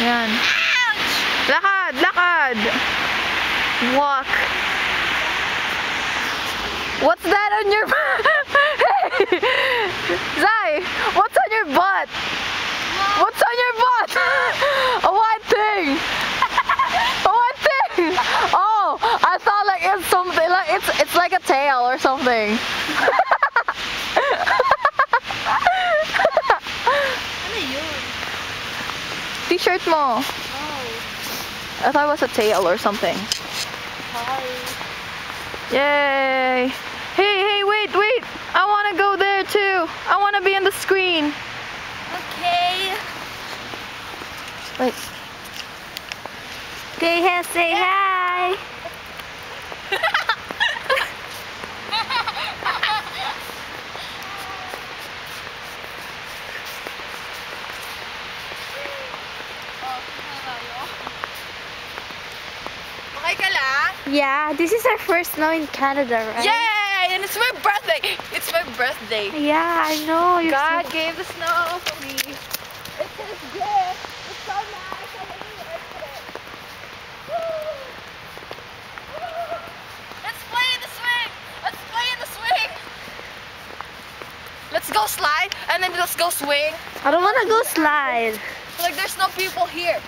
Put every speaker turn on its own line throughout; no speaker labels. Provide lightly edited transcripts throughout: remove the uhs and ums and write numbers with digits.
Yan. Lakad! Lakad! Walk. What's that on your Hey! Zai! What's on your butt? What's on your butt? A white thing! A white thing! Oh! I thought like it's something like it's like a tail or something. T-shirt mo. I thought it was a tail or something.
Hi.
Yay! Hey, wait! I want to go there too. I want to be in the screen.
Okay.
Wait.
Okay, say hi.
Okay ka lang?
Yeah, this is our first snow in Canada, right?
Yay! And it's my birthday. It's my birthday.
Yeah, I know.
God gave the snow for me. It's his gift. It's so nice. I really liked it. Woo! Woo! Let's play in the swing. Let's play in the swing. Let's go slide and then let's go swing.
I don't want to go slide.
Like there's no people here.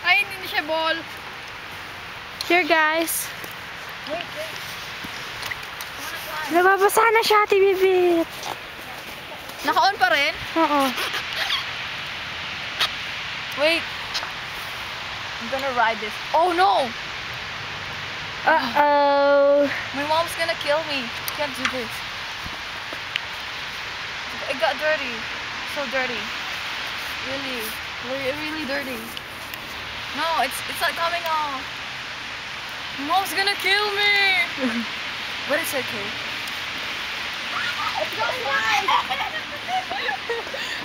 Ay, hindi siya ball.
Here, guys.
Wait.
Nababasa na siya, Ate Bibit.
Naka-on pa rin?
Oo.
Wait. I'm gonna ride this. Oh no!
Uh-oh.
My mom's gonna kill me. Can't do this. It got dirty. So dirty. Really dirty. No, it's not coming off. My mom's gonna kill me. But it's okay. Let's go slide.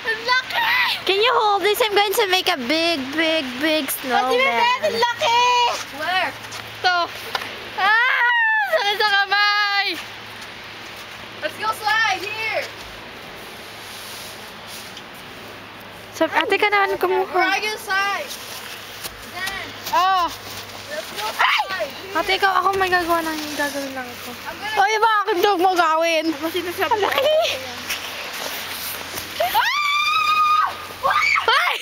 I'm lucky.
Can you hold this? I'm going to make a big snowman.
Lucky. Where?
Ito. Sakit sa kamay.
Let's go slide here.
So, ate ka naman
Where
kumuha.
are you slide? Then,
Oh.
let's go slide.
Ate, ikaw ako may gagawa ng gagawin lang ako.
I'm gonna.
Oy, bakit dog mo gawin? Kasi nasabi ko. Ay!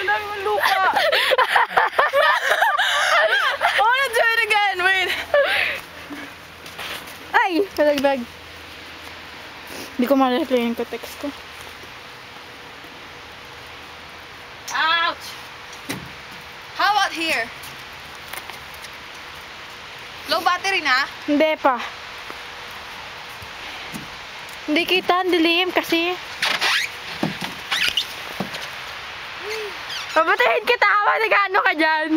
Wala yung lupa. I wanna do it again. Wait.
Ay! Kalagdag. Hindi ko ma-reply yung text ko.
Ouch. How about here? Low battery na?
Hindi pa. Hindi kita, ang dilim kasi. Papatayin kita habang nag-ano ka dyan.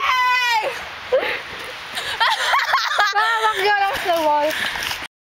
Hey!
Makakakyo lang sa wall.